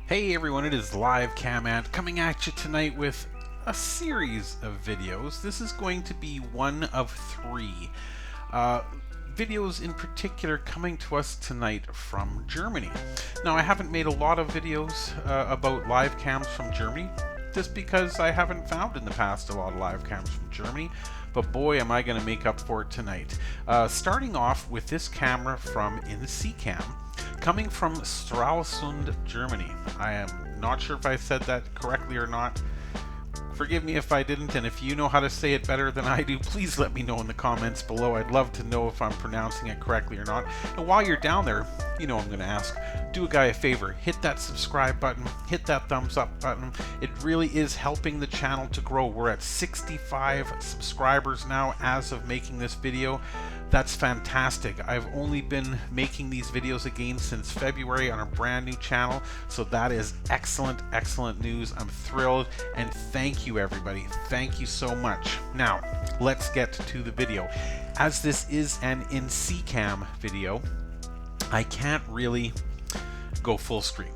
Hey everyone, it is livecamant coming at you tonight with a series of videos. This is going to be one of three videos in particular coming to us tonight from Germany. Now, I haven't made a lot of videos about live cams from Germany just because I haven't found in the past a lot of live cams from Germany, but boy am I going to make up for it tonight. Starting off with this camera from InSeeCam, coming from Stralsund, Germany. I am not sure if I said that correctly or not. Forgive me if I didn't, and if you know how to say it better than I do, please let me know in the comments below. I'd love to know if I'm pronouncing it correctly or not. And while you're down there, you know I'm going to ask, do a guy a favor, hit that subscribe button, hit that thumbs up button. It really is helping the channel to grow. We're at 65 subscribers now as of making this video. That's fantastic. I've only been making these videos again since February on a brand new channel, so that is excellent, excellent news. I'm thrilled, and thank you everybody. Thank you so much. Now, let's get to the video. As this is an InSeeCam video, I can't really go full screen.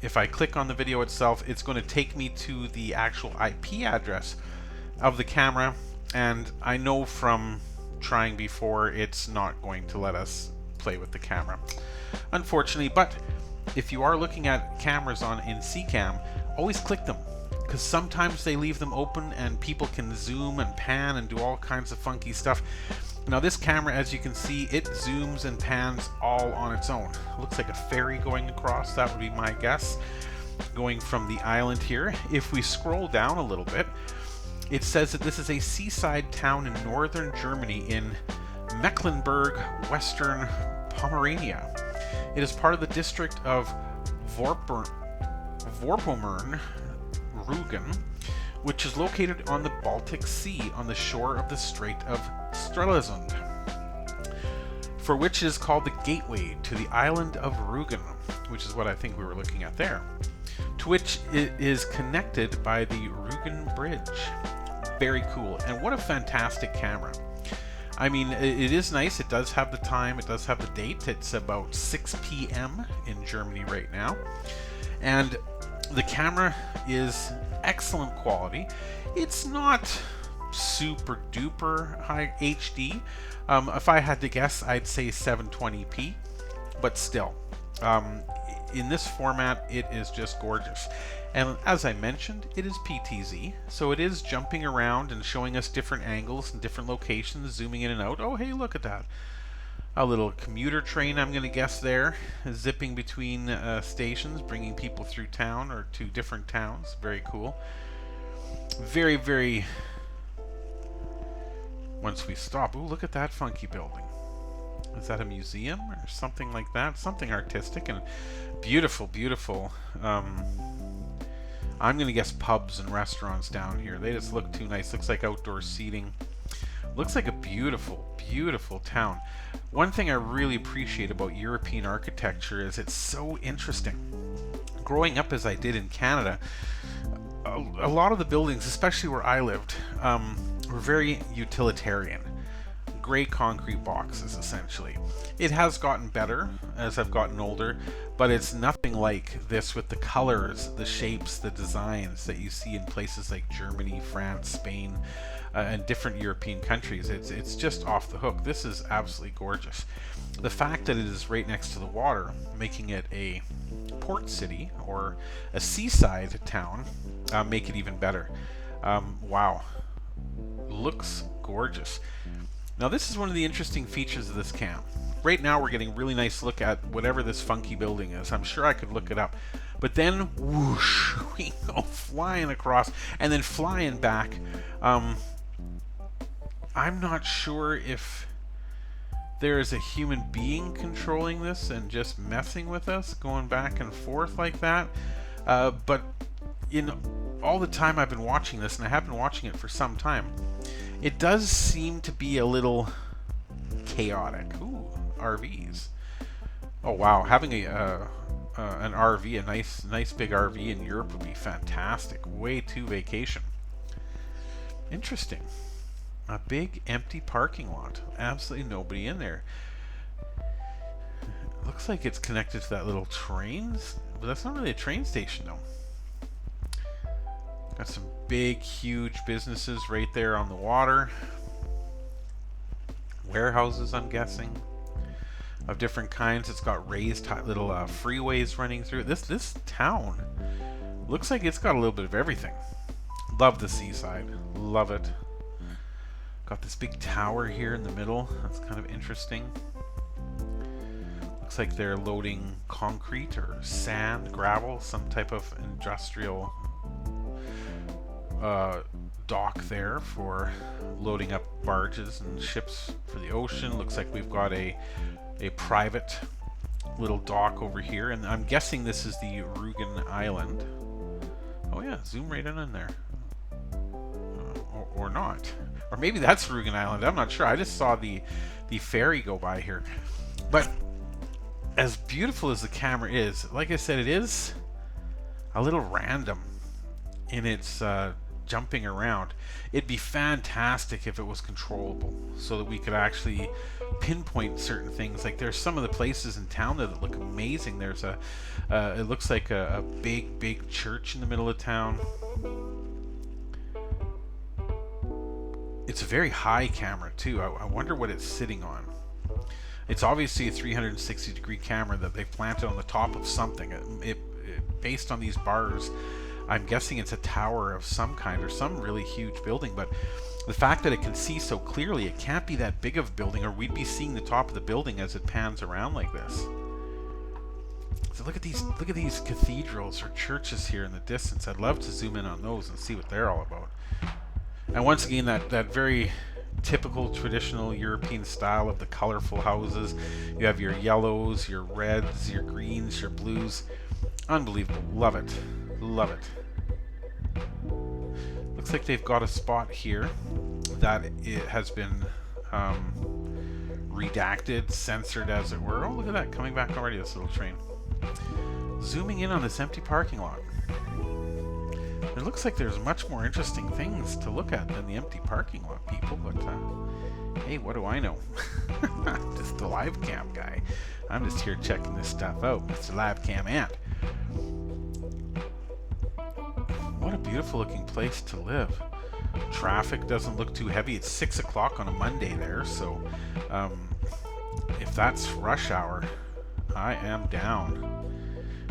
If I click on the video itself, it's going to take me to the actual IP address of the camera, and I know from trying before it's not going to let us play with the camera, unfortunately. But if you are looking at cameras on InSeeCam, always click them, because sometimes they leave them open and people can zoom and pan and do all kinds of funky stuff. Now this camera, as you can see, it zooms and pans all on its own. It looks like a ferry going across, that would be my guess, going from the island here. If we scroll down a little bit, it says that this is a seaside town in northern Germany in Mecklenburg, Western Pomerania. It is part of the district of Vorpommern Rügen, which is located on the Baltic Sea on the shore of the Strait of Stralsund, for which is called the gateway to the island of Rügen, which is what I think we were looking at there, to which it is connected by the Rügen Bridge. Very cool, and what a fantastic camera. I mean, it is nice. It does have the time, it does have the date. It's about 6 p.m. in Germany right now, and the camera is excellent quality. It's not super duper high HD. If I had to guess, I'd say 720p, but still, in this format, it is just gorgeous. And as I mentioned, it is PTZ, so it is jumping around and showing us different angles and different locations, zooming in and out. Oh, hey, look at that. A little commuter train, I'm going to guess there, zipping between stations, bringing people through town or to different towns. Very cool. Very, very... Once we stop, ooh, look at that funky building. Is that a museum or something like that? Something artistic and beautiful, beautiful. I'm going to guess pubs and restaurants down here. They just look too nice. Looks like outdoor seating. Looks like a beautiful, beautiful town. One thing I really appreciate about European architecture is it's so interesting. Growing up as I did in Canada, a lot of the buildings, especially where I lived, were very utilitarian. Gray concrete boxes, essentially. It has gotten better as I've gotten older, but it's nothing like this with the colors, the shapes, the designs that you see in places like Germany, France, Spain, and different European countries. It's just off the hook. This is absolutely gorgeous. The fact that it is right next to the water, making it a port city or a seaside town, make it even better. Wow. Looks gorgeous. Now this is one of the interesting features of this cam. Right now we're getting a really nice look at whatever this funky building is. I'm sure I could look it up. But then, whoosh, we go flying across and then flying back. I'm not sure if there is a human being controlling this and just messing with us, going back and forth like that. But in all the time I've been watching this, and I have been watching it for some time, it does seem to be a little chaotic. Ooh, RVs. Oh wow, having an RV, a nice big RV in Europe would be fantastic. Way to vacation. Interesting. A big empty parking lot. Absolutely nobody in there. Looks like it's connected to that little train but that's not really a train station though. Got some big, huge businesses right there on the water. Warehouses, I'm guessing, of different kinds. It's got raised little freeways running through it. This town looks like it's got a little bit of everything. Love the seaside. Love it. Got this big tower here in the middle. That's kind of interesting. Looks like they're loading concrete or sand, gravel, some type of industrial dock there for loading up barges and ships for the ocean. Looks like we've got a private little dock over here, and I'm guessing this is the Rugen Island. Oh yeah, zoom right in there. Or not. Or maybe that's Rugen Island. I'm not sure. I just saw the ferry go by here. But as beautiful as the camera is, like I said, it is a little random in its jumping around. It'd be fantastic if it was controllable so that we could actually pinpoint certain things. Like there's some of the places in town that look amazing. There's it looks like a big church in the middle of town. It's a very high camera too. I wonder what it's sitting on. It's obviously a 360-degree camera that they've planted on the top of something. Based on these bars, I'm guessing it's a tower of some kind or some really huge building, but the fact that it can see so clearly, it can't be that big of a building, or we'd be seeing the top of the building as it pans around like this. So look at these cathedrals or churches here in the distance. I'd love to zoom in on those and see what they're all about. And once again, that very typical traditional European style of the colorful houses. You have your yellows, your reds, your greens, your blues. Unbelievable. Love it. Love it. Looks like they've got a spot here that it has been redacted, censored as it were. Oh, look at that, coming back already, this little train. Zooming in on this empty parking lot. It looks like there's much more interesting things to look at than the empty parking lot, people, but hey, what do I know? I'm just the live cam guy. I'm just here checking this stuff out, Mr. Live Cam Ant. What a beautiful looking place to live. Traffic doesn't look too heavy. It's 6 o'clock on a Monday there, so if that's rush hour, I am down.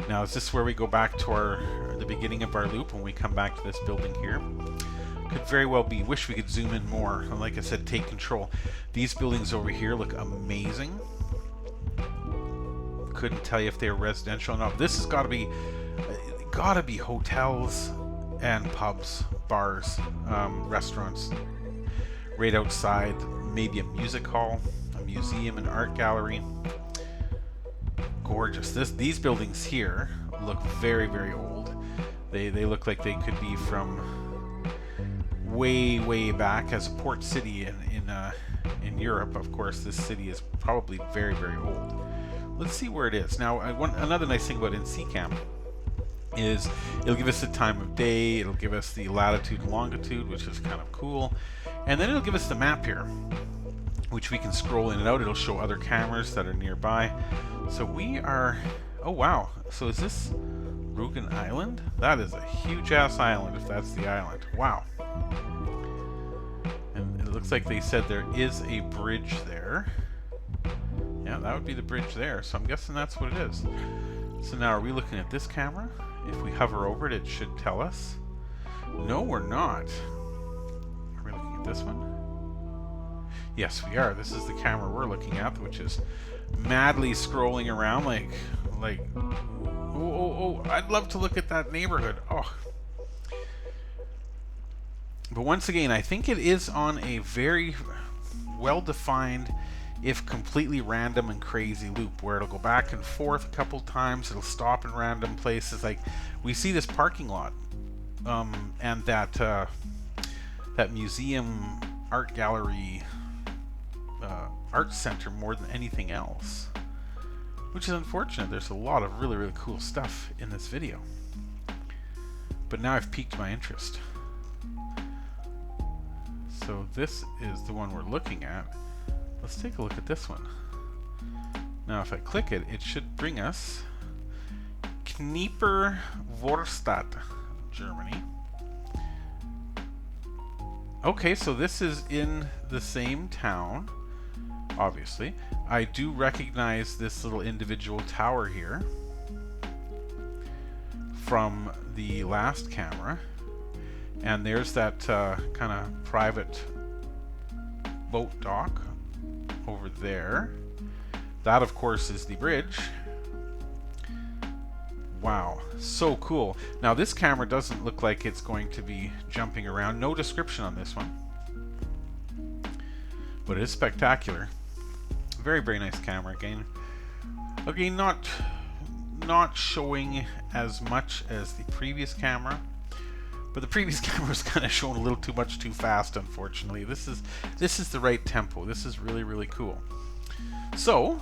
Now, is this where we go back to the beginning of our loop when we come back to this building here? Could very well be. Wish we could zoom in more. And like I said, take control. These buildings over here look amazing. Couldn't tell you if they're residential or not. This has got to be hotels and pubs, bars, restaurants right outside. Maybe a music hall, a museum, an art gallery. Gorgeous. These buildings here look very, very old. They look like they could be from way back as a port city in Europe. Of course, this city is probably very, very old. Let's see where it is. Now, another nice thing about NCCam is it'll give us the time of day, it'll give us the latitude and longitude, which is kind of cool, and then it'll give us the map here, which we can scroll in and out. It'll show other cameras that are nearby. So we are, oh wow, so is this Rugen Island? That is a huge ass island if that's the island. Wow. And it looks like they said there is a bridge there. Yeah, that would be the bridge there, so I'm guessing that's what it is. So now are we looking at this camera? If we hover over it, it should tell us. No, we're not. Are we looking at this one? Yes, we are. This is the camera we're looking at, which is madly scrolling around like oh, I'd love to look at that neighborhood. Oh. But once again, I think it is on a very well-defined, if completely random and crazy loop, where it'll go back and forth a couple times, it'll stop in random places. Like we see this parking lot and that museum, art gallery, art center more than anything else, which is unfortunate. There's a lot of really, really cool stuff in this video, but now I've piqued my interest. So this is the one we're looking at. Let's take a look at this one. Now if I click it, it should bring us... Knieper-Vorstadt, Germany. Okay, so this is in the same town, obviously. I do recognize this little individual tower here from the last camera. And there's that kind of private boat dock over there. That, of course, is the bridge. Wow, so cool. Now this camera doesn't look like it's going to be jumping around. No description on this one. But it is spectacular. Very, very nice camera. Again, not showing as much as the previous camera. But the previous camera was kind of showing a little too much too fast, unfortunately. This is the right tempo. This is really, really cool. So,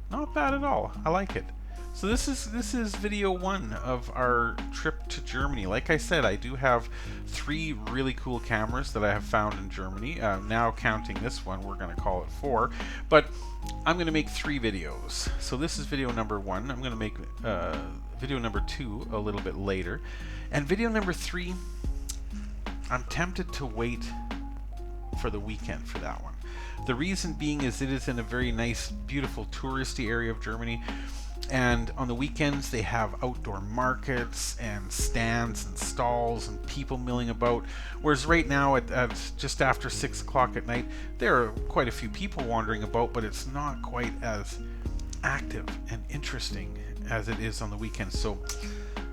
not bad at all. I like it. So this is video 1 of our trip to Germany. Like I said, I do have 3 really cool cameras that I have found in Germany. Now counting this one, we're going to call it 4. But I'm going to make 3 videos. So this is video number 1. I'm going to make video number 2 a little bit later. And video number 3, I'm tempted to wait for the weekend for that one. The reason being is it is in a very nice, beautiful touristy area of Germany. And on the weekends, they have outdoor markets and stands and stalls and people milling about. Whereas right now, at just after 6 o'clock at night, there are quite a few people wandering about, but it's not quite as active and interesting as it is on the weekends. So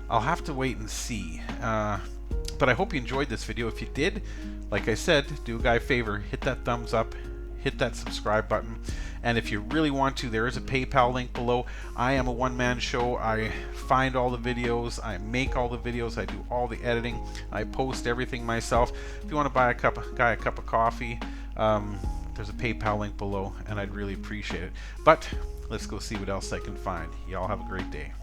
I'll have to wait and see. But I hope you enjoyed this video. If you did, like I said, do a guy a favor, hit that thumbs up, hit that subscribe button. And if you really want to, there is a PayPal link below. I am a one-man show. I find all the videos, I make all the videos, I do all the editing, I post everything myself. If you want to buy a cup of coffee, there's a PayPal link below, and I'd really appreciate it. But let's go see what else I can find. Y'all have a great day.